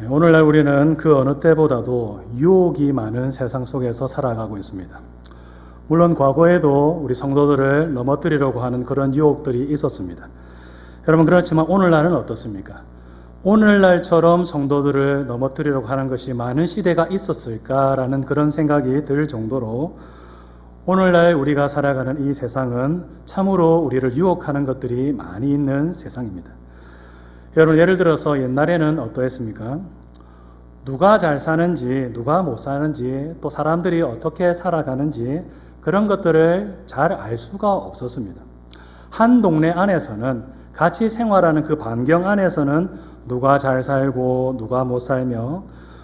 오늘날 우리는 그 어느 때보다도 유혹이 많은 세상 속에서 살아가고 있습니다. 물론 과거에도 우리 성도들을 넘어뜨리려고 하는 그런 유혹들이 있었습니다. 여러분, 그렇지만 오늘날은 어떻습니까? 오늘날처럼 성도들을 넘어뜨리려고 하는 것이 많은 시대가 있었을까라는 그런 생각이 들 정도로 오늘날 우리가 살아가는 이 세상은 참으로 우리를 유혹하는 것들이 많이 있는 세상입니다. 여러분, 예를 들어서 옛날에는 어떠했습니까? 누가 잘 사는지, 누가 못 사는지, 또 사람들이 어떻게 살아가는지 그런 것들을 잘 알 수가 없었습니다. 한 동네 안에서는 같이 생활하는 그 반경 안에서는 누가 잘 살고 누가 못 살며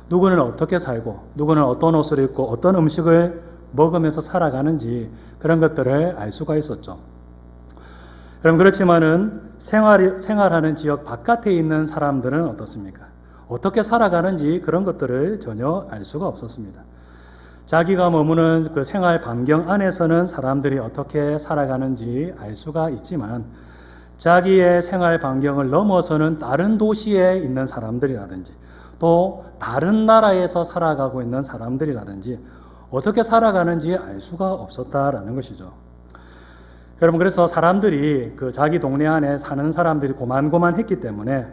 누구는 어떻게 살고 누구는 어떤 옷을 입고 어떤 음식을 먹으면서 살아가는지 그런 것들을 알 수가 있었죠. 여러분, 그렇지만은 생활하는 지역 바깥에 있는 사람들은 어떻습니까? 어떻게 살아가는지 그런 것들을 전혀 알 수가 없었습니다. 자기가 머무는 그 생활 반경 안에서는 사람들이 어떻게 살아가는지 알 수가 있지만 자기의 생활 반경을 넘어서는 다른 도시에 있는 사람들이라든지 또 다른 나라에서 살아가고 있는 사람들이라든지 어떻게 살아가는지 알 수가 없었다라는 것이죠. 여러분, 그래서 사람들이 그 자기 동네 안에 사는 사람들이 고만고만했기 때문에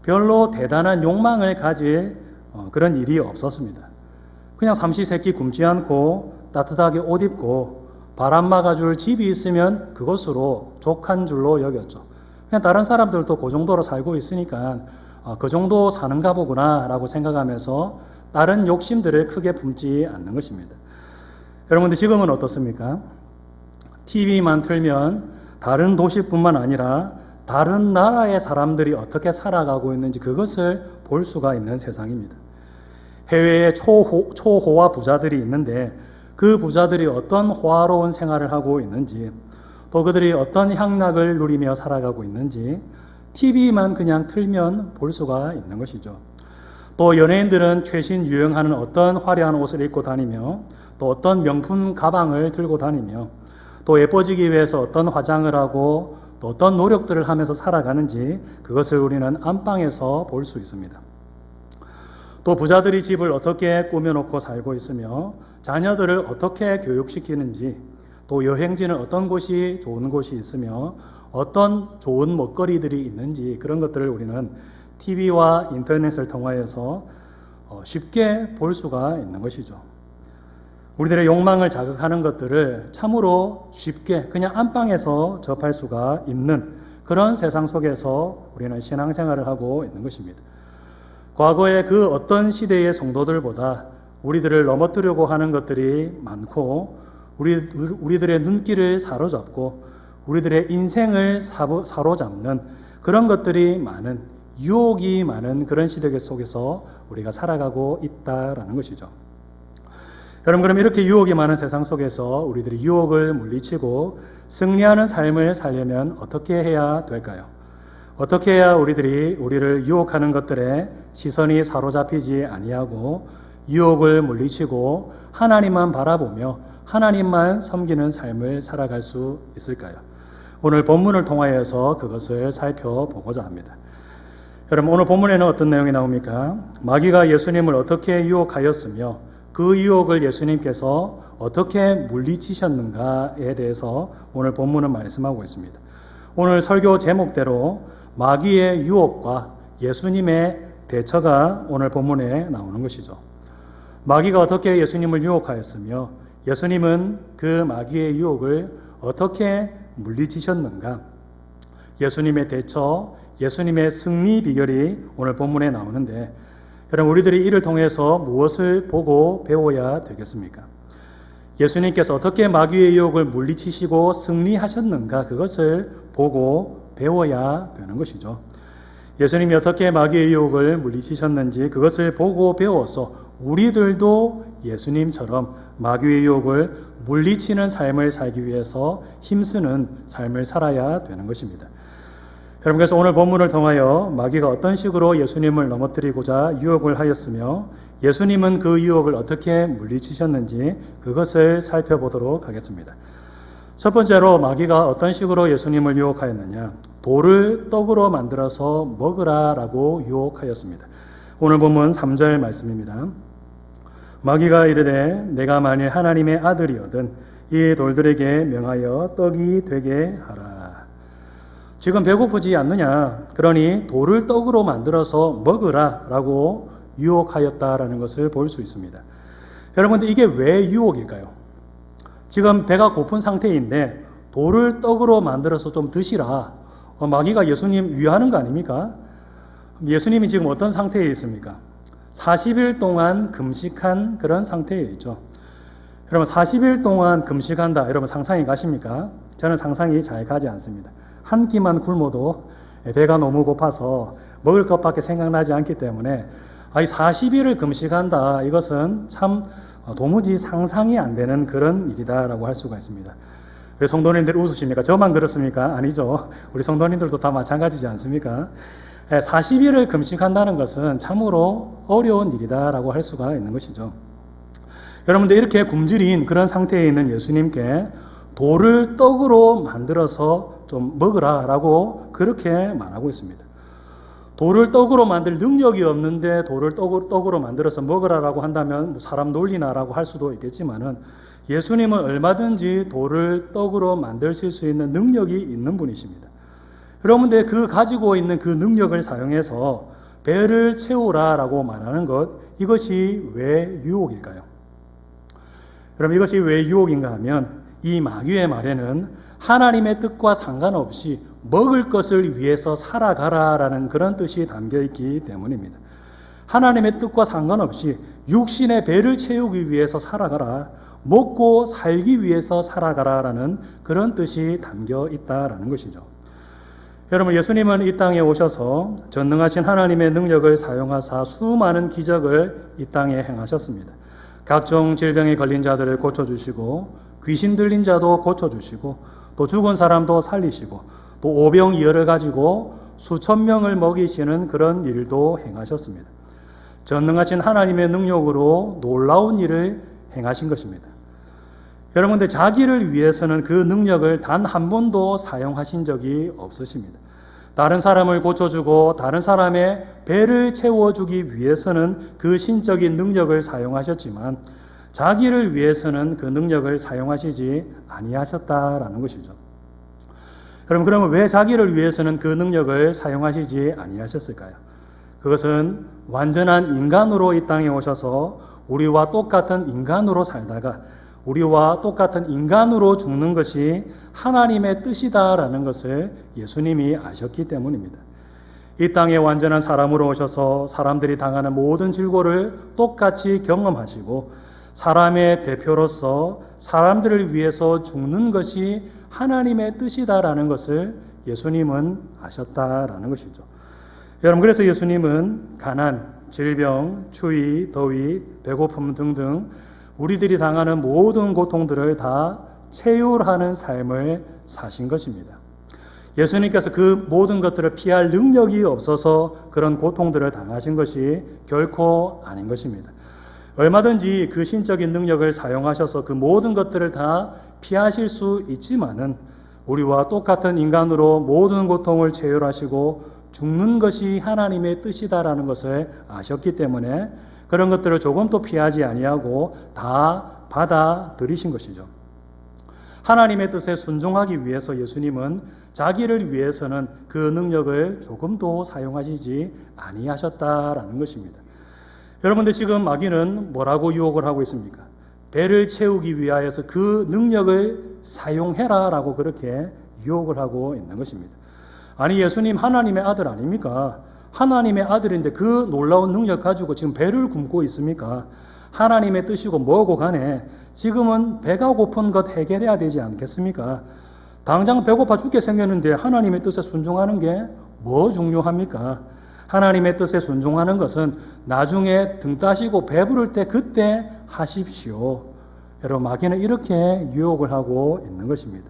별로 대단한 욕망을 가질 그런 일이 없었습니다. 그냥 삼시세끼 굶지 않고 따뜻하게 옷 입고 바람 막아줄 집이 있으면 그것으로 족한 줄로 여겼죠. 그냥 다른 사람들도 그 정도로 살고 있으니까 그 정도 사는가 보구나 라고 생각하면서 다른 욕심들을 크게 품지 않는 것입니다. 여러분들, 지금은 어떻습니까? TV만 틀면 다른 도시뿐만 아니라 다른 나라의 사람들이 어떻게 살아가고 있는지 그것을 볼 수가 있는 세상입니다. 해외에 초호화 부자들이 있는데 그 부자들이 어떤 호화로운 생활을 하고 있는지 또 그들이 어떤 향락을 누리며 살아가고 있는지 TV만 그냥 틀면 볼 수가 있는 것이죠. 또 연예인들은 최신 유행하는 어떤 화려한 옷을 입고 다니며 또 어떤 명품 가방을 들고 다니며 또 예뻐지기 위해서 어떤 화장을 하고 또 어떤 노력들을 하면서 살아가는지 그것을 우리는 안방에서 볼 수 있습니다. 또 부자들이 집을 어떻게 꾸며놓고 살고 있으며 자녀들을 어떻게 교육시키는지 또 여행지는 어떤 곳이 좋은 곳이 있으며 어떤 좋은 먹거리들이 있는지 그런 것들을 우리는 TV와 인터넷을 통하여서 쉽게 볼 수가 있는 것이죠. 우리들의 욕망을 자극하는 것들을 참으로 쉽게 그냥 안방에서 접할 수가 있는 그런 세상 속에서 우리는 신앙생활을 하고 있는 것입니다. 과거의 그 어떤 시대의 성도들보다 우리들을 넘어뜨려고 하는 것들이 많고 우리들의 눈길을 사로잡고 우리들의 인생을 사로잡는 그런 것들이 많은 유혹이 많은 그런 시대 속에서 우리가 살아가고 있다라는 것이죠. 여러분, 그럼 이렇게 유혹이 많은 세상 속에서 우리들이 유혹을 물리치고 승리하는 삶을 살려면 어떻게 해야 될까요? 어떻게 해야 우리를 유혹하는 것들에 시선이 사로잡히지 아니하고 유혹을 물리치고 하나님만 바라보며 하나님만 섬기는 삶을 살아갈 수 있을까요? 오늘 본문을 통하여서 그것을 살펴보고자 합니다. 여러분, 오늘 본문에는 어떤 내용이 나옵니까? 마귀가 예수님을 어떻게 유혹하였으며 그 유혹을 예수님께서 어떻게 물리치셨는가에 대해서 오늘 본문은 말씀하고 있습니다. 오늘 설교 제목대로 마귀의 유혹과 예수님의 대처가 오늘 본문에 나오는 것이죠. 마귀가 어떻게 예수님을 유혹하였으며 예수님은 그 마귀의 유혹을 어떻게 물리치셨는가? 예수님의 대처, 예수님의 승리 비결이 오늘 본문에 나오는데 여러분, 우리들이 이를 통해서 무엇을 보고 배워야 되겠습니까? 예수님께서 어떻게 마귀의 유혹을 물리치시고 승리하셨는가 그것을 보고 배워야 되는 것이죠. 예수님이 어떻게 마귀의 유혹을 물리치셨는지 그것을 보고 배워서 우리들도 예수님처럼 마귀의 유혹을 물리치는 삶을 살기 위해서 힘쓰는 삶을 살아야 되는 것입니다. 여러분, 그래서 오늘 본문을 통하여 마귀가 어떤 식으로 예수님을 넘어뜨리고자 유혹을 하였으며 예수님은 그 유혹을 어떻게 물리치셨는지 그것을 살펴보도록 하겠습니다. 첫 번째로 마귀가 어떤 식으로 예수님을 유혹하였느냐? 돌을 떡으로 만들어서 먹으라라고 유혹하였습니다. 오늘 본문 3절 말씀입니다. 마귀가 이르되 내가 만일 하나님의 아들이거든 이 돌들에게 명하여 떡이 되게 하라. 지금 배고프지 않느냐? 그러니 돌을 떡으로 만들어서 먹으라 라고 유혹하였다라는 것을 볼 수 있습니다. 여러분들 이게 왜 유혹일까요? 지금 배가 고픈 상태인데 돌을 떡으로 만들어서 좀 드시라. 마귀가 예수님 위하는 거 아닙니까? 예수님이 지금 어떤 상태에 있습니까? 40일 동안 금식한 그런 상태에 있죠. 여러분 40일 동안 금식한다. 여러분 상상이 가십니까? 저는 상상이 잘 가지 않습니다. 한 끼만 굶어도 배가 너무 고파서 먹을 것밖에 생각나지 않기 때문에 40일을 금식한다. 이것은 참 도무지 상상이 안 되는 그런 일이다라고 할 수가 있습니다. 왜 성도님들 웃으십니까? 저만 그렇습니까? 아니죠. 우리 성도님들도 다 마찬가지지 않습니까? 40일을 금식한다는 것은 참으로 어려운 일이다라고 할 수가 있는 것이죠. 여러분들 이렇게 굶주린 그런 상태에 있는 예수님께 돌을 떡으로 만들어서 좀 먹으라라고 그렇게 말하고 있습니다. 돌을 떡으로 만들 능력이 없는데 돌을 떡으로 만들어서 먹으라라고 한다면 사람 놀리나라고 할 수도 있겠지만은 예수님은 얼마든지 돌을 떡으로 만드실 수 있는 능력이 있는 분이십니다. 여러분들 그 가지고 있는 그 능력을 사용해서 배를 채우라라고 말하는 것, 이것이 왜 유혹일까요? 그럼 이것이 왜 유혹인가 하면 이 마귀의 말에는 하나님의 뜻과 상관없이 먹을 것을 위해서 살아가라라는 그런 뜻이 담겨 있기 때문입니다. 하나님의 뜻과 상관없이 육신의 배를 채우기 위해서 살아가라, 먹고 살기 위해서 살아가라라는 그런 뜻이 담겨 있다라는 것이죠. 여러분 예수님은 이 땅에 오셔서 전능하신 하나님의 능력을 사용하사 수많은 기적을 이 땅에 행하셨습니다. 각종 질병에 걸린 자들을 고쳐주시고 귀신 들린 자도 고쳐주시고 또 죽은 사람도 살리시고 또 오병이어를 가지고 수천 명을 먹이시는 그런 일도 행하셨습니다. 전능하신 하나님의 능력으로 놀라운 일을 행하신 것입니다. 여러분들 자기를 위해서는 그 능력을 단 한 번도 사용하신 적이 없으십니다. 다른 사람을 고쳐주고 다른 사람의 배를 채워주기 위해서는 그 신적인 능력을 사용하셨지만 자기를 위해서는 그 능력을 사용하시지 아니하셨다라는 것이죠. 그러면 왜 자기를 위해서는 그 능력을 사용하시지 아니하셨을까요? 그것은 완전한 인간으로 이 땅에 오셔서 우리와 똑같은 인간으로 살다가 우리와 똑같은 인간으로 죽는 것이 하나님의 뜻이다라는 것을 예수님이 아셨기 때문입니다. 이 땅에 완전한 사람으로 오셔서 사람들이 당하는 모든 질고를 똑같이 경험하시고 사람의 대표로서 사람들을 위해서 죽는 것이 하나님의 뜻이다라는 것을 예수님은 아셨다라는 것이죠. 여러분 그래서 예수님은 가난, 질병, 추위, 더위, 배고픔 등등 우리들이 당하는 모든 고통들을 다 체휼하는 삶을 사신 것입니다. 예수님께서 그 모든 것들을 피할 능력이 없어서 그런 고통들을 당하신 것이 결코 아닌 것입니다. 얼마든지 그 신적인 능력을 사용하셔서 그 모든 것들을 다 피하실 수 있지만은 우리와 똑같은 인간으로 모든 고통을 체휼하시고 죽는 것이 하나님의 뜻이다라는 것을 아셨기 때문에 그런 것들을 조금도 피하지 아니하고 다 받아들이신 것이죠. 하나님의 뜻에 순종하기 위해서 예수님은 자기를 위해서는 그 능력을 조금도 사용하시지 아니하셨다라는 것입니다. 여러분들 지금 마귀는 뭐라고 유혹을 하고 있습니까? 배를 채우기 위하여서 그 능력을 사용해라라고 그렇게 유혹을 하고 있는 것입니다. 아니 예수님 하나님의 아들 아닙니까? 하나님의 아들인데 그 놀라운 능력 가지고 지금 배를 굶고 있습니까? 하나님의 뜻이고 뭐고 간에 지금은 배가 고픈 것 해결해야 되지 않겠습니까? 당장 배고파 죽게 생겼는데 하나님의 뜻에 순종하는 게 뭐 중요합니까? 하나님의 뜻에 순종하는 것은 나중에 등 따시고 배부를 때 그때 하십시오. 여러분 마귀는 이렇게 유혹을 하고 있는 것입니다.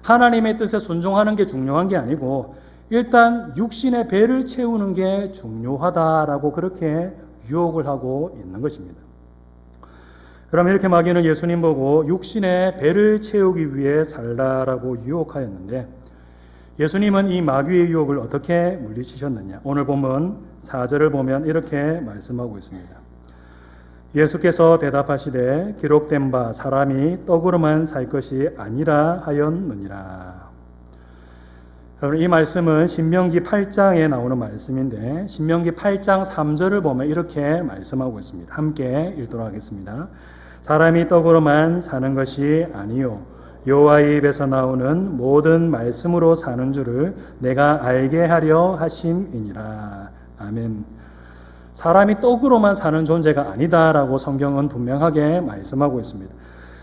하나님의 뜻에 순종하는 게 중요한 게 아니고 일단 육신의 배를 채우는 게 중요하다라고 그렇게 유혹을 하고 있는 것입니다. 그럼 이렇게 마귀는 예수님 보고 육신의 배를 채우기 위해 살라라고 유혹하였는데 예수님은 이 마귀의 유혹을 어떻게 물리치셨느냐? 오늘 보면 4절을 보면 이렇게 말씀하고 있습니다. 예수께서 대답하시되 기록된 바 사람이 떡으로만 살 것이 아니라 하였느니라. 여러분, 이 말씀은 신명기 8장에 나오는 말씀인데 신명기 8장 3절을 보면 이렇게 말씀하고 있습니다. 함께 읽도록 하겠습니다. 사람이 떡으로만 사는 것이 아니요 여호와의 입에서 나오는 모든 말씀으로 사는 줄을 내가 알게 하려 하심이니라. 아멘. 사람이 떡으로만 사는 존재가 아니다라고 성경은 분명하게 말씀하고 있습니다.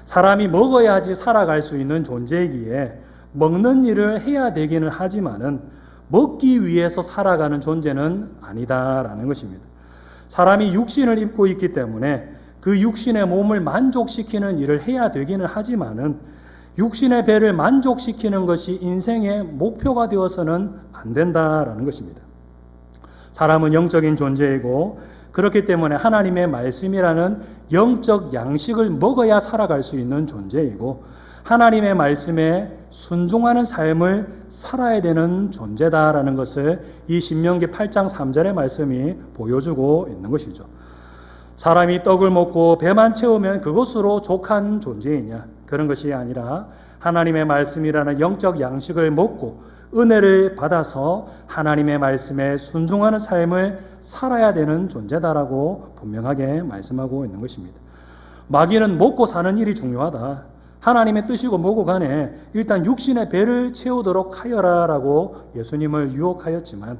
사람이 먹어야지 살아갈 수 있는 존재이기에 먹는 일을 해야 되기는 하지만은 먹기 위해서 살아가는 존재는 아니다라는 것입니다. 사람이 육신을 입고 있기 때문에 그 육신의 몸을 만족시키는 일을 해야 되기는 하지만은 육신의 배를 만족시키는 것이 인생의 목표가 되어서는 안 된다라는 것입니다. 사람은 영적인 존재이고 그렇기 때문에 하나님의 말씀이라는 영적 양식을 먹어야 살아갈 수 있는 존재이고 하나님의 말씀에 순종하는 삶을 살아야 되는 존재다라는 것을 이 신명기 8장 3절의 말씀이 보여주고 있는 것이죠. 사람이 떡을 먹고 배만 채우면 그것으로 족한 존재이냐? 그런 것이 아니라 하나님의 말씀이라는 영적 양식을 먹고 은혜를 받아서 하나님의 말씀에 순종하는 삶을 살아야 되는 존재다라고 분명하게 말씀하고 있는 것입니다. 마귀는 먹고 사는 일이 중요하다. 하나님의 뜻이고 뭐고 간에 일단 육신의 배를 채우도록 하여라라고 예수님을 유혹하였지만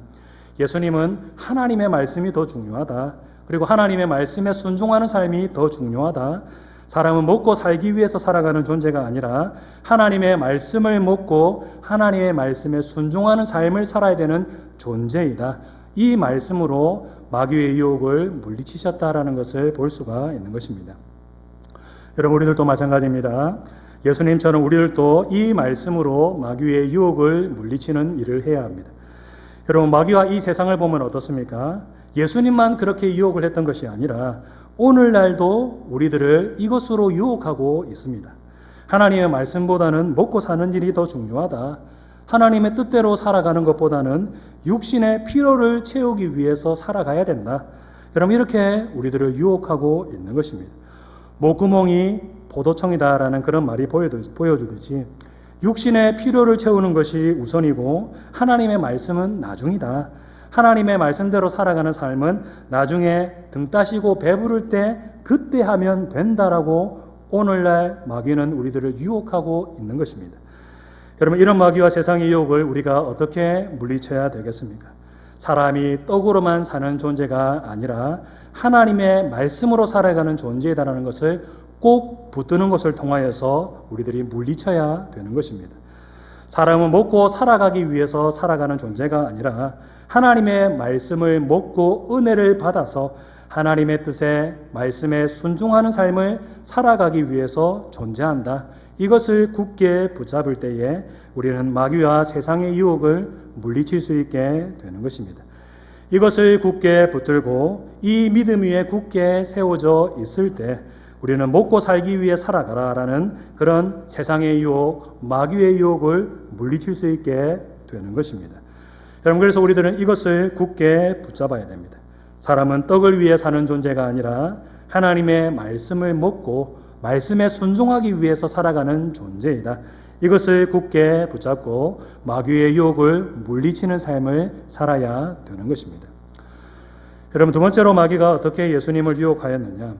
예수님은 하나님의 말씀이 더 중요하다. 그리고 하나님의 말씀에 순종하는 삶이 더 중요하다. 사람은 먹고 살기 위해서 살아가는 존재가 아니라 하나님의 말씀을 먹고 하나님의 말씀에 순종하는 삶을 살아야 되는 존재이다. 이 말씀으로 마귀의 유혹을 물리치셨다라는 것을 볼 수가 있는 것입니다. 여러분, 우리들도 마찬가지입니다. 예수님처럼 우리들도 이 말씀으로 마귀의 유혹을 물리치는 일을 해야 합니다. 여러분, 마귀와 이 세상을 보면 어떻습니까? 예수님만 그렇게 유혹을 했던 것이 아니라 오늘날도 우리들을 이것으로 유혹하고 있습니다. 하나님의 말씀보다는 먹고 사는 일이 더 중요하다. 하나님의 뜻대로 살아가는 것보다는 육신의 필요를 채우기 위해서 살아가야 된다. 여러분, 이렇게 우리들을 유혹하고 있는 것입니다. 목구멍이 포도청이다라는 그런 말이 보여주듯이 육신의 필요를 채우는 것이 우선이고 하나님의 말씀은 나중이다. 하나님의 말씀대로 살아가는 삶은 나중에 등 따시고 배부를 때 그때 하면 된다라고 오늘날 마귀는 우리들을 유혹하고 있는 것입니다. 여러분, 이런 마귀와 세상의 유혹을 우리가 어떻게 물리쳐야 되겠습니까? 사람이 떡으로만 사는 존재가 아니라 하나님의 말씀으로 살아가는 존재이다라는 것을 꼭 붙드는 것을 통하여서 우리들이 물리쳐야 되는 것입니다. 사람은 먹고 살아가기 위해서 살아가는 존재가 아니라 하나님의 말씀을 먹고 은혜를 받아서 하나님의 뜻에 말씀에 순종하는 삶을 살아가기 위해서 존재한다. 이것을 굳게 붙잡을 때에 우리는 마귀와 세상의 유혹을 물리칠 수 있게 되는 것입니다. 이것을 굳게 붙들고 이 믿음 위에 굳게 세워져 있을 때 우리는 먹고 살기 위해 살아가라라는 그런 세상의 유혹, 마귀의 유혹을 물리칠 수 있게 되는 것입니다. 여러분, 그래서 우리들은 이것을 굳게 붙잡아야 됩니다. 사람은 떡을 위해 사는 존재가 아니라 하나님의 말씀을 먹고 말씀에 순종하기 위해서 살아가는 존재이다. 이것을 굳게 붙잡고 마귀의 유혹을 물리치는 삶을 살아야 되는 것입니다. 여러분, 두 번째로 마귀가 어떻게 예수님을 유혹하였느냐?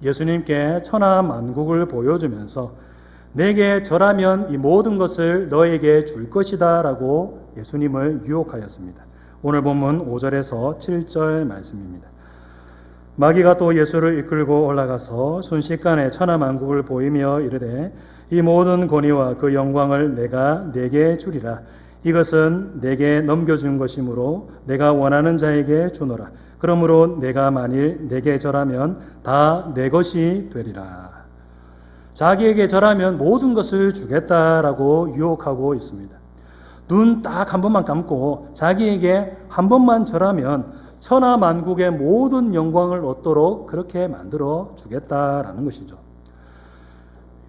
예수님께 천하 만국을 보여주면서 내게 절하면 이 모든 것을 너에게 줄 것이다 라고 예수님을 유혹하였습니다. 오늘 본문 5절에서 7절 말씀입니다. 마귀가 또 예수를 이끌고 올라가서 순식간에 천하 만국을 보이며 이르되 이 모든 권위와 그 영광을 내가 네게 주리라. 이것은 내게 넘겨준 것이므로 내가 원하는 자에게 주노라. 그러므로 내가 만일 내게 절하면 다 내 것이 되리라. 자기에게 절하면 모든 것을 주겠다라고 유혹하고 있습니다. 눈 딱 한 번만 감고 자기에게 한 번만 절하면 천하 만국의 모든 영광을 얻도록 그렇게 만들어 주겠다라는 것이죠.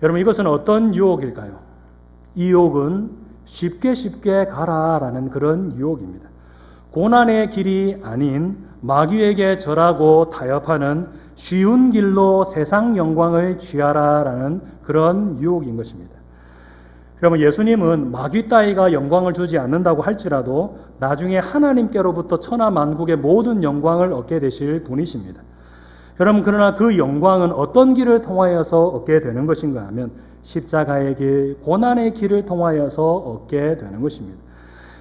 여러분, 이것은 어떤 유혹일까요? 이 유혹은 쉽게 가라라는 그런 유혹입니다. 고난의 길이 아닌 마귀에게 절하고 타협하는 쉬운 길로 세상 영광을 취하라라는 그런 유혹인 것입니다. 여러분, 예수님은 마귀 따위가 영광을 주지 않는다고 할지라도 나중에 하나님께로부터 천하만국의 모든 영광을 얻게 되실 분이십니다. 여러분, 그러나 그 영광은 어떤 길을 통하여서 얻게 되는 것인가 하면 십자가의 길, 고난의 길을 통하여서 얻게 되는 것입니다.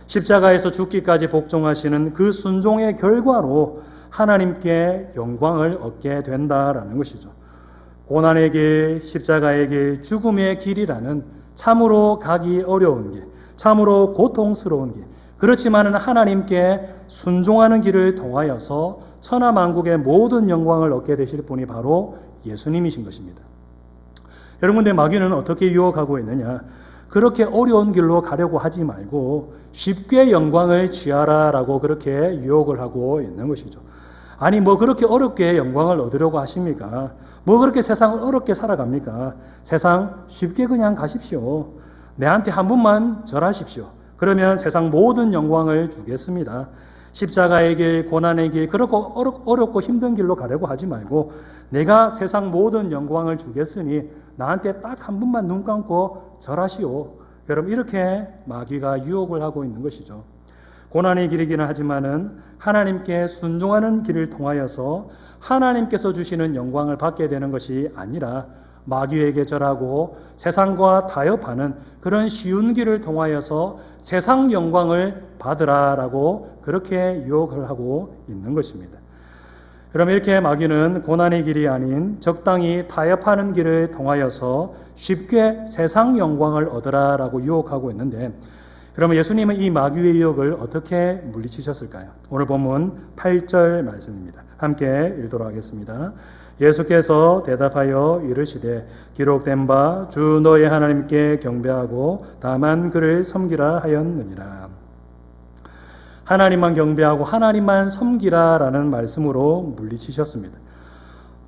십자가에서 죽기까지 복종하시는 그 순종의 결과로 하나님께 영광을 얻게 된다라는 것이죠. 고난의 길, 십자가의 길, 죽음의 길이라는 참으로 가기 어려운 길, 참으로 고통스러운 길, 그렇지만 하나님께 순종하는 길을 통하여서 천하만국의 모든 영광을 얻게 되실 분이 바로 예수님이신 것입니다. 여러분, 근데 마귀는 어떻게 유혹하고 있느냐? 그렇게 어려운 길로 가려고 하지 말고 쉽게 영광을 취하라라고 그렇게 유혹을 하고 있는 것이죠. 아니, 뭐 그렇게 어렵게 영광을 얻으려고 하십니까? 뭐 그렇게 세상을 어렵게 살아갑니까? 세상 쉽게 그냥 가십시오. 내한테 한 번만 절하십시오. 그러면 세상 모든 영광을 주겠습니다. 십자가의 길, 고난의 길, 그렇고 어렵고 힘든 길로 가려고 하지 말고 내가 세상 모든 영광을 주겠으니 나한테 딱 한 번만 눈 감고 절하시오. 여러분, 이렇게 마귀가 유혹을 하고 있는 것이죠. 고난의 길이기는 하지만은 하나님께 순종하는 길을 통하여서 하나님께서 주시는 영광을 받게 되는 것이 아니라 마귀에게 절하고 세상과 타협하는 그런 쉬운 길을 통하여서 세상 영광을 받으라라고 그렇게 유혹을 하고 있는 것입니다. 그럼 이렇게 마귀는 고난의 길이 아닌 적당히 타협하는 길을 통하여서 쉽게 세상 영광을 얻으라라고 유혹하고 있는데, 그러면 예수님은 이 마귀의 유혹을 어떻게 물리치셨을까요? 오늘 본문 8절 말씀입니다. 함께 읽도록 하겠습니다. 예수께서 대답하여 이르시되 기록된 바 주 너의 하나님께 경배하고 다만 그를 섬기라 하였느니라. 하나님만 경배하고 하나님만 섬기라라는 말씀으로 물리치셨습니다.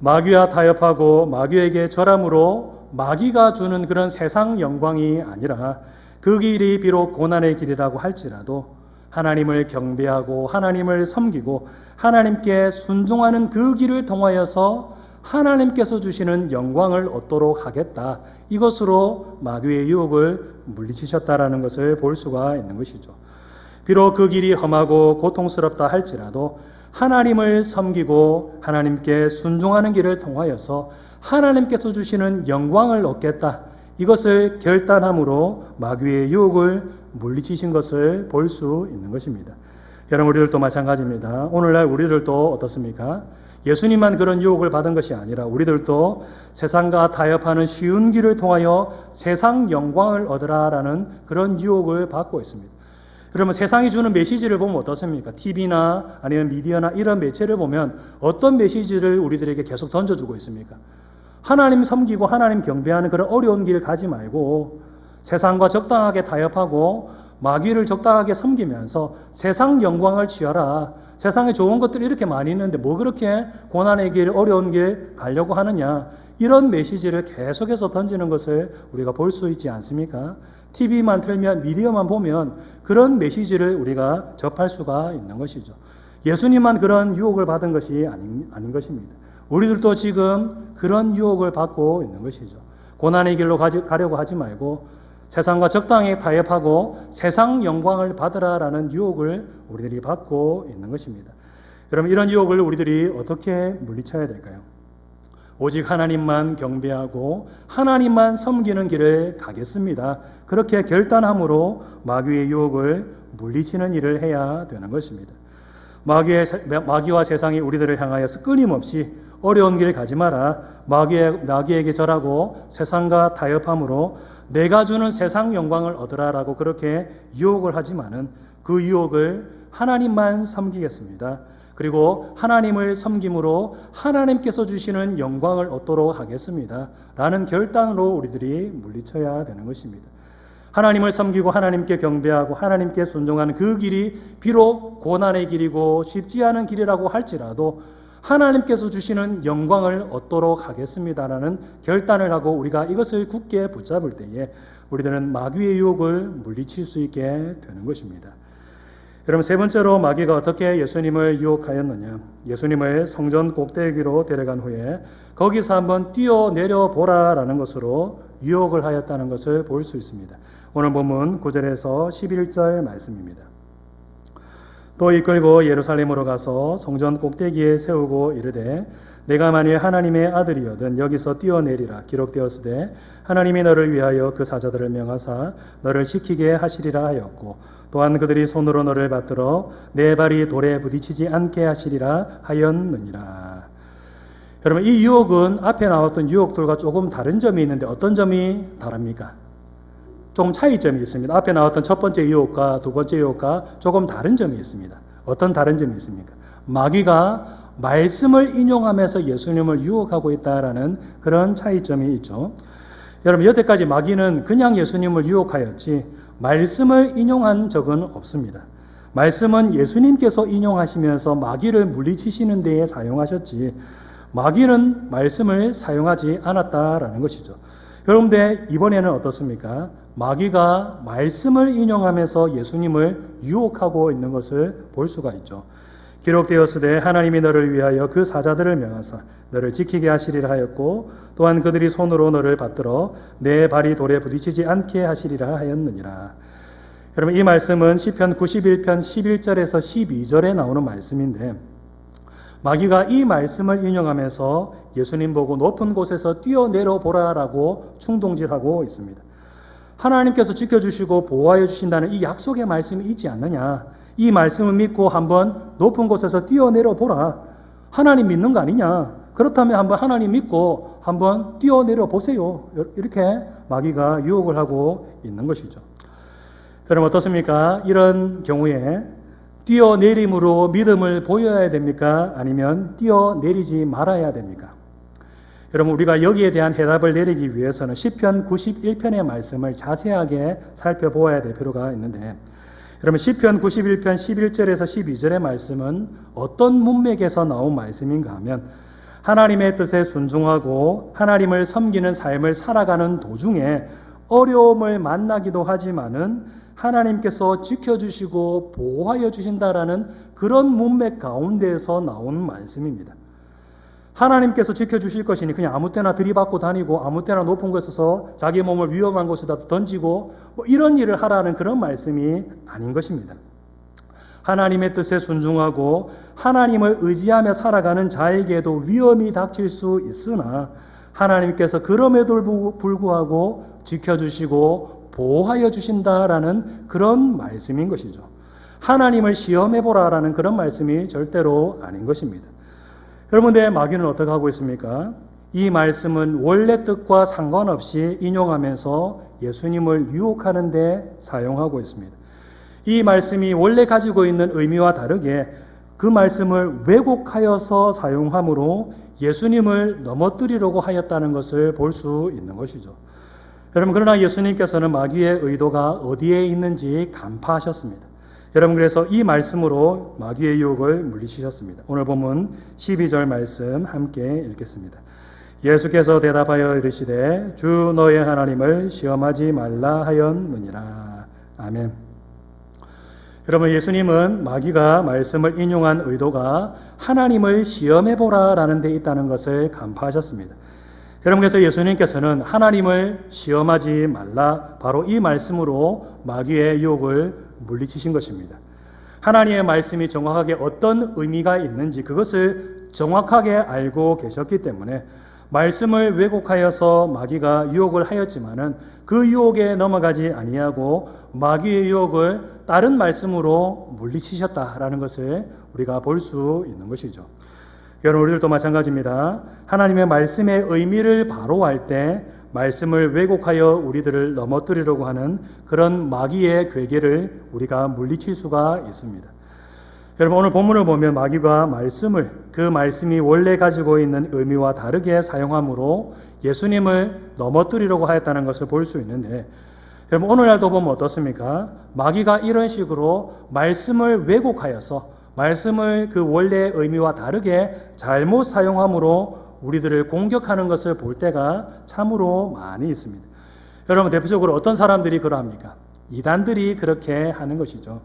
마귀와 타협하고 마귀에게 절함으로 마귀가 주는 그런 세상 영광이 아니라 그 길이 비록 고난의 길이라고 할지라도 하나님을 경배하고 하나님을 섬기고 하나님께 순종하는 그 길을 통하여서 하나님께서 주시는 영광을 얻도록 하겠다. 이것으로 마귀의 유혹을 물리치셨다라는 것을 볼 수가 있는 것이죠. 비록 그 길이 험하고 고통스럽다 할지라도 하나님을 섬기고 하나님께 순종하는 길을 통하여서 하나님께서 주시는 영광을 얻겠다. 이것을 결단함으로 마귀의 유혹을 물리치신 것을 볼 수 있는 것입니다. 여러분, 우리들도 마찬가지입니다. 오늘날 우리들도 어떻습니까? 예수님만 그런 유혹을 받은 것이 아니라 우리들도 세상과 타협하는 쉬운 길을 통하여 세상 영광을 얻으라라는 그런 유혹을 받고 있습니다. 그러면 세상이 주는 메시지를 보면 어떻습니까? TV나 아니면 미디어나 이런 매체를 보면 어떤 메시지를 우리들에게 계속 던져주고 있습니까? 하나님 섬기고 하나님 경배하는 그런 어려운 길 가지 말고 세상과 적당하게 타협하고 마귀를 적당하게 섬기면서 세상 영광을 취하라. 세상에 좋은 것들이 이렇게 많이 있는데 뭐 그렇게 고난의 길, 어려운 길 가려고 하느냐. 이런 메시지를 계속해서 던지는 것을 우리가 볼 수 있지 않습니까? TV만 틀면, 미디어만 보면 그런 메시지를 우리가 접할 수가 있는 것이죠. 예수님만 그런 유혹을 받은 것이 아닌 것입니다. 우리들도 지금 그런 유혹을 받고 있는 것이죠. 고난의 길로 가려고 하지 말고 세상과 적당히 타협하고 세상 영광을 받으라라는 유혹을 우리들이 받고 있는 것입니다. 여러분, 이런 유혹을 우리들이 어떻게 물리쳐야 될까요? 오직 하나님만 경배하고 하나님만 섬기는 길을 가겠습니다. 그렇게 결단함으로 마귀의 유혹을 물리치는 일을 해야 되는 것입니다. 마귀와 세상이 우리들을 향하여서 끊임없이 어려운 길 가지 마라. 마귀에게 절하고 세상과 타협함으로 내가 주는 세상 영광을 얻으라라고 그렇게 유혹을 하지만은 그 유혹을 하나님만 섬기겠습니다. 그리고 하나님을 섬김으로 하나님께서 주시는 영광을 얻도록 하겠습니다. 라는 결단으로 우리들이 물리쳐야 되는 것입니다. 하나님을 섬기고 하나님께 경배하고 하나님께 순종하는 그 길이 비록 고난의 길이고 쉽지 않은 길이라고 할지라도 하나님께서 주시는 영광을 얻도록 하겠습니다라는 결단을 하고 우리가 이것을 굳게 붙잡을 때에 우리들은 마귀의 유혹을 물리칠 수 있게 되는 것입니다. 여러분, 세 번째로 마귀가 어떻게 예수님을 유혹하였느냐? 예수님을 성전 꼭대기로 데려간 후에 거기서 한번 뛰어내려 보라라는 것으로 유혹을 하였다는 것을 볼 수 있습니다. 오늘 본문 9절에서 11절 말씀입니다. 또 이끌고 예루살렘으로 가서 성전 꼭대기에 세우고 이르되 내가 만일 하나님의 아들이거든 여기서 뛰어내리라. 기록되었으되 하나님이 너를 위하여 그 사자들을 명하사 너를 지키게 하시리라 하였고 또한 그들이 손으로 너를 받들어 내 발이 돌에 부딪히지 않게 하시리라 하였느니라. 여러분, 이 유혹은 앞에 나왔던 유혹들과 조금 다른 점이 있는데 어떤 점이 다릅니까? 조금 차이점이 있습니다. 앞에 나왔던 첫 번째 유혹과 두 번째 유혹과 조금 다른 점이 있습니다. 어떤 다른 점이 있습니까? 마귀가 말씀을 인용하면서 예수님을 유혹하고 있다라는 그런 차이점이 있죠. 여러분, 여태까지 마귀는 그냥 예수님을 유혹하였지 말씀을 인용한 적은 없습니다. 말씀은 예수님께서 인용하시면서 마귀를 물리치시는 데에 사용하셨지 마귀는 말씀을 사용하지 않았다라는 것이죠. 여러분들, 이번에는 어떻습니까? 마귀가 말씀을 인용하면서 예수님을 유혹하고 있는 것을 볼 수가 있죠. 기록되었으되 하나님이 너를 위하여 그 사자들을 명하사 너를 지키게 하시리라 하였고 또한 그들이 손으로 너를 받들어 내 발이 돌에 부딪히지 않게 하시리라 하였느니라. 여러분, 이 말씀은 시편 91편 11절에서 12절에 나오는 말씀인데 마귀가 이 말씀을 인용하면서 예수님 보고 높은 곳에서 뛰어내려 보라라고 충동질하고 있습니다. 하나님께서 지켜주시고 보호하여 주신다는 이 약속의 말씀이 있지 않느냐? 이 말씀을 믿고 한번 높은 곳에서 뛰어내려 보라. 하나님 믿는 거 아니냐? 그렇다면 한번 하나님 믿고 한번 뛰어내려 보세요. 이렇게 마귀가 유혹을 하고 있는 것이죠. 여러분, 어떻습니까? 이런 경우에 뛰어내림으로 믿음을 보여야 됩니까? 아니면 뛰어내리지 말아야 됩니까? 여러분, 우리가 여기에 대한 해답을 내리기 위해서는 시편 91편의 말씀을 자세하게 살펴보아야 될 필요가 있는데 여러분, 시편 91편 11절에서 12절의 말씀은 어떤 문맥에서 나온 말씀인가 하면 하나님의 뜻에 순종하고 하나님을 섬기는 삶을 살아가는 도중에 어려움을 만나기도 하지만은 하나님께서 지켜주시고 보호하여 주신다라는 그런 문맥 가운데에서 나온 말씀입니다. 하나님께서 지켜주실 것이니 그냥 아무 때나 들이받고 다니고 아무 때나 높은 곳에서 자기 몸을 위험한 곳에다 던지고 이런 일을 하라는 그런 말씀이 아닌 것입니다. 하나님의 뜻에 순종하고 하나님을 의지하며 살아가는 자에게도 위험이 닥칠 수 있으나 하나님께서 그럼에도 불구하고 지켜주시고 보호하여 주신다라는 그런 말씀인 것이죠. 하나님을 시험해보라라는 그런 말씀이 절대로 아닌 것입니다. 여러분들, 마귀는 어떻게 하고 있습니까? 이 말씀은 원래 뜻과 상관없이 인용하면서 예수님을 유혹하는 데 사용하고 있습니다. 이 말씀이 원래 가지고 있는 의미와 다르게 그 말씀을 왜곡하여서 사용함으로 예수님을 넘어뜨리려고 하였다는 것을 볼 수 있는 것이죠. 여러분, 그러나 예수님께서는 마귀의 의도가 어디에 있는지 간파하셨습니다. 여러분, 그래서 이 말씀으로 마귀의 유혹을 물리치셨습니다. 오늘 본문 12절 말씀 함께 읽겠습니다. 예수께서 대답하여 이르시되 주 너의 하나님을 시험하지 말라 하였느니라. 아멘. 여러분, 예수님은 마귀가 말씀을 인용한 의도가 하나님을 시험해보라 라는 데 있다는 것을 간파하셨습니다. 여러분, 그래서 예수님께서는 하나님을 시험하지 말라, 바로 이 말씀으로 마귀의 유혹을 물리치신 것입니다. 하나님의 말씀이 정확하게 어떤 의미가 있는지 그것을 정확하게 알고 계셨기 때문에 말씀을 왜곡하여서 마귀가 유혹을 하였지만은 그 유혹에 넘어가지 아니하고 마귀의 유혹을 다른 말씀으로 물리치셨다라는 것을 우리가 볼 수 있는 것이죠. 여러분, 우리들도 마찬가지입니다. 하나님의 말씀의 의미를 바로 알 때 말씀을 왜곡하여 우리들을 넘어뜨리려고 하는 그런 마귀의 괴계를 우리가 물리칠 수가 있습니다. 여러분, 오늘 본문을 보면 마귀가 말씀을 그 말씀이 원래 가지고 있는 의미와 다르게 사용함으로 예수님을 넘어뜨리려고 하였다는 것을 볼 수 있는데 여러분, 오늘날도 보면 어떻습니까? 마귀가 이런 식으로 말씀을 왜곡하여서 말씀을 그 원래의 의미와 다르게 잘못 사용함으로 우리들을 공격하는 것을 볼 때가 참으로 많이 있습니다. 여러분, 대표적으로 어떤 사람들이 그러합니까? 이단들이 그렇게 하는 것이죠.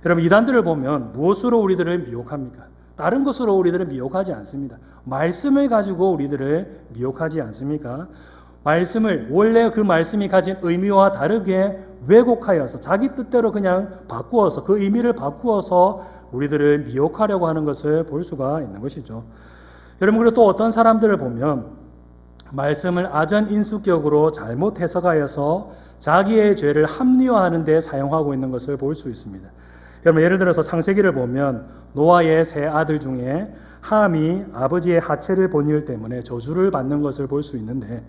여러분, 이단들을 보면 무엇으로 우리들을 미혹합니까? 다른 것으로 우리들을 미혹하지 않습니다. 말씀을 가지고 우리들을 미혹하지 않습니까? 말씀을 원래 그 말씀이 가진 의미와 다르게 왜곡하여서 자기 뜻대로 그냥 바꾸어서 그 의미를 바꾸어서 우리들을 미혹하려고 하는 것을 볼 수가 있는 것이죠. 여러분, 그리고 또 어떤 사람들을 보면 말씀을 아전인수격으로 잘못 해석하여서 자기의 죄를 합리화하는 데 사용하고 있는 것을 볼 수 있습니다. 여러분, 예를 들어서 창세기를 보면 노아의 세 아들 중에 함이 아버지의 하체를 본 일 때문에 저주를 받는 것을 볼 수 있는데,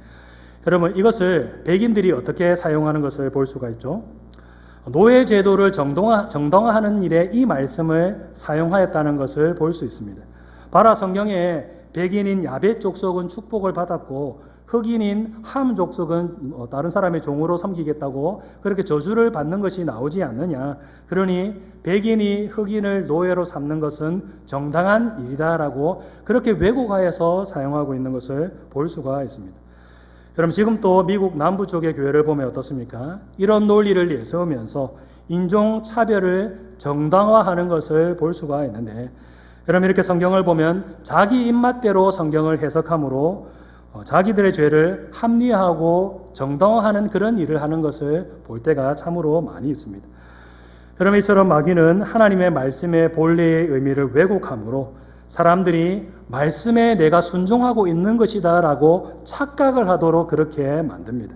여러분, 이것을 백인들이 어떻게 사용하는 것을 볼 수가 있죠? 노예 제도를 정당화하는 일에 이 말씀을 사용하였다는 것을 볼 수 있습니다. 바라 성경에 백인인 야벳 족속은 축복을 받았고 흑인인 함 족속은 다른 사람의 종으로 섬기겠다고 그렇게 저주를 받는 것이 나오지 않느냐. 그러니 백인이 흑인을 노예로 삼는 것은 정당한 일이다라고 그렇게 왜곡하여서 사용하고 있는 것을 볼 수가 있습니다. 여러분, 지금 또 미국 남부 쪽의 교회를 보면 어떻습니까? 이런 논리를 내세우면서 인종차별을 정당화하는 것을 볼 수가 있는데, 여러분, 이렇게 성경을 보면 자기 입맛대로 성경을 해석함으로 자기들의 죄를 합리화하고 정당화하는 그런 일을 하는 것을 볼 때가 참으로 많이 있습니다. 여러분, 이처럼 마귀는 하나님의 말씀의 본래의 의미를 왜곡함으로 사람들이 말씀에 내가 순종하고 있는 것이다 라고 착각을 하도록 그렇게 만듭니다.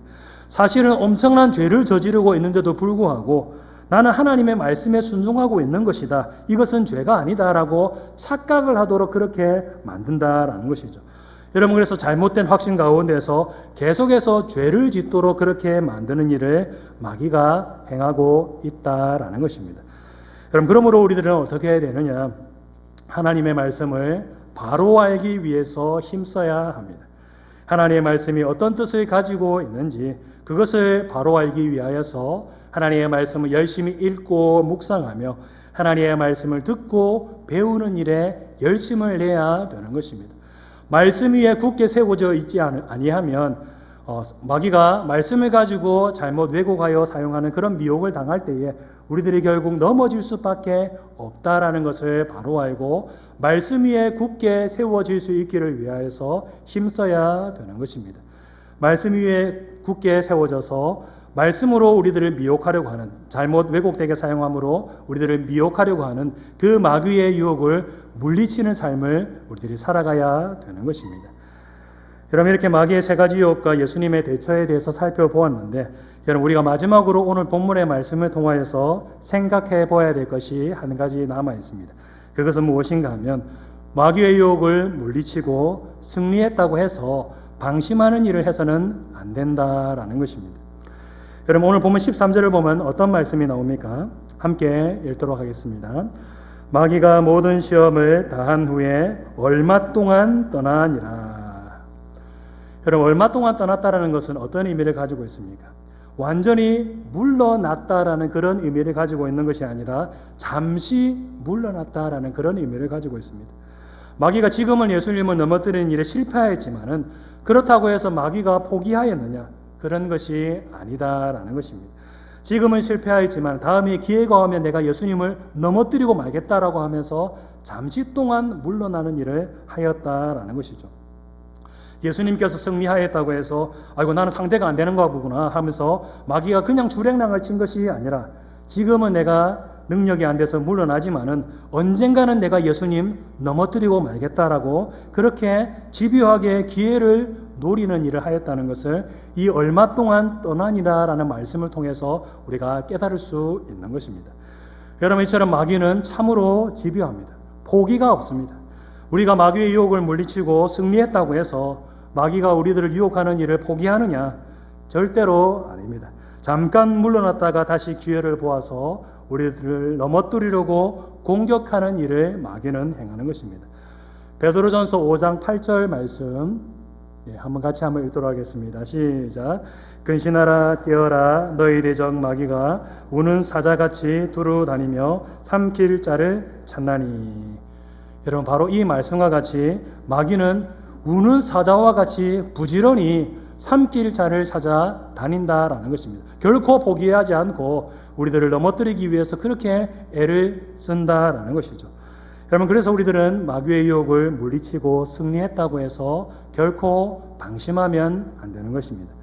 사실은 엄청난 죄를 저지르고 있는데도 불구하고 나는 하나님의 말씀에 순종하고 있는 것이다, 이것은 죄가 아니다 라고 착각을 하도록 그렇게 만든다라는 것이죠. 여러분, 그래서 잘못된 확신 가운데서 계속해서 죄를 짓도록 그렇게 만드는 일을 마귀가 행하고 있다라는 것입니다. 여러분, 그러므로 우리들은 어떻게 해야 되느냐? 하나님의 말씀을 바로 알기 위해서 힘써야 합니다. 하나님의 말씀이 어떤 뜻을 가지고 있는지 그것을 바로 알기 위하여서 하나님의 말씀을 열심히 읽고 묵상하며 하나님의 말씀을 듣고 배우는 일에 열심을 내야 되는 것입니다. 말씀 위에 굳게 세워져 있지 아니하면 마귀가 말씀을 가지고 잘못 왜곡하여 사용하는 그런 미혹을 당할 때에 우리들이 결국 넘어질 수밖에 없다라는 것을 바로 알고 말씀 위에 굳게 세워질 수 있기를 위하여서 힘써야 되는 것입니다. 말씀 위에 굳게 세워져서 말씀으로 우리들을 미혹하려고 하는, 잘못 왜곡되게 사용함으로 우리들을 미혹하려고 하는 그 마귀의 유혹을 물리치는 삶을 우리들이 살아가야 되는 것입니다. 여러분, 이렇게 마귀의 세 가지 유혹과 예수님의 대처에 대해서 살펴보았는데, 여러분, 우리가 마지막으로 오늘 본문의 말씀을 통하여서 생각해 보아야 될 것이 한 가지 남아 있습니다. 그것은 무엇인가 하면 마귀의 유혹을 물리치고 승리했다고 해서 방심하는 일을 해서는 안 된다라는 것입니다. 여러분, 오늘 본문 13절을 보면 어떤 말씀이 나옵니까? 함께 읽도록 하겠습니다. 마귀가 모든 시험을 다한 후에 얼마 동안 떠나니라. 여러분, 얼마 동안 떠났다라는 것은 어떤 의미를 가지고 있습니까? 완전히 물러났다라는 그런 의미를 가지고 있는 것이 아니라 잠시 물러났다라는 그런 의미를 가지고 있습니다. 마귀가 지금은 예수님을 넘어뜨리는 일에 실패하였지만은 그렇다고 해서 마귀가 포기하였느냐? 그런 것이 아니다라는 것입니다. 지금은 실패하였지만 다음에 기회가 오면 내가 예수님을 넘어뜨리고 말겠다라고 하면서 잠시 동안 물러나는 일을 하였다라는 것이죠. 예수님께서 승리하였다고 해서 아이고 나는 상대가 안 되는가 보구나 하면서 마귀가 그냥 주랭랑을 친 것이 아니라 지금은 내가 능력이 안 돼서 물러나지만은 언젠가는 내가 예수님 넘어뜨리고 말겠다라고 그렇게 집요하게 기회를 노리는 일을 하였다는 것을 이 얼마 동안 떠나니라라는 말씀을 통해서 우리가 깨달을 수 있는 것입니다. 여러분, 이처럼 마귀는 참으로 집요합니다. 포기가 없습니다. 우리가 마귀의 유혹을 물리치고 승리했다고 해서 마귀가 우리들을 유혹하는 일을 포기하느냐? 절대로 아닙니다. 잠깐 물러났다가 다시 기회를 보아서 우리들을 넘어뜨리려고 공격하는 일을 마귀는 행하는 것입니다. 베드로전서 5장 8절 말씀 한번 같이 읽도록 하겠습니다. 시작. 근신하라 깨어라 너희 대적 마귀가 우는 사자같이 두루 다니며 삼킬 자를 찾나니. 여러분, 바로 이 말씀과 같이 마귀는 우는 사자와 같이 부지런히 삼킬 자를 찾아 다닌다라는 것입니다. 결코 포기하지 않고 우리들을 넘어뜨리기 위해서 그렇게 애를 쓴다라는 것이죠. 여러분, 그래서 우리들은 마귀의 유혹을 물리치고 승리했다고 해서 결코 방심하면 안 되는 것입니다.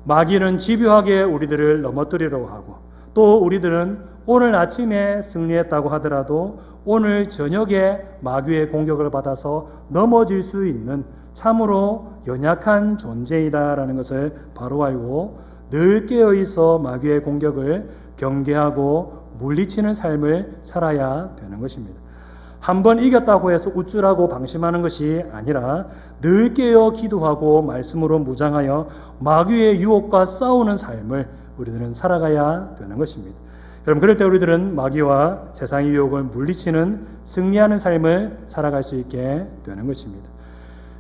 마귀는 집요하게 우리들을 넘어뜨리려고 하고, 또 우리들은 오늘 아침에 승리했다고 하더라도 오늘 저녁에 마귀의 공격을 받아서 넘어질 수 있는 참으로 연약한 존재이다라는 것을 바로 알고 늘 깨어있어 마귀의 공격을 경계하고 물리치는 삶을 살아야 되는 것입니다. 한번 이겼다고 해서 우쭐하고 방심하는 것이 아니라 늘 깨어 기도하고 말씀으로 무장하여 마귀의 유혹과 싸우는 삶을 우리들은 살아가야 되는 것입니다. 여러분, 그럴 때 우리들은 마귀와 세상의 유혹을 물리치는 승리하는 삶을 살아갈 수 있게 되는 것입니다.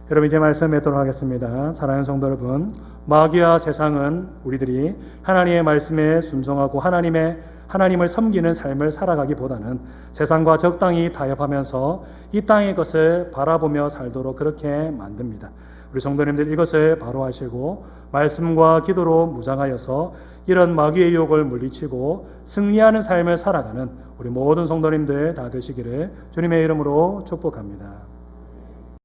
여러분, 이제 말씀 맺도록 하겠습니다. 사랑하는 성도 여러분, 마귀와 세상은 우리들이 하나님의 말씀에 순종하고 하나님을 섬기는 삶을 살아가기보다는 세상과 적당히 타협하면서 이 땅의 것을 바라보며 살도록 그렇게 만듭니다. 우리 성도님들 이것을 바로 하시고 말씀과 기도로 무장하여서 이런 마귀의 유혹을 물리치고 승리하는 삶을 살아가는 우리 모든 성도님들 다 되시기를 주님의 이름으로 축복합니다.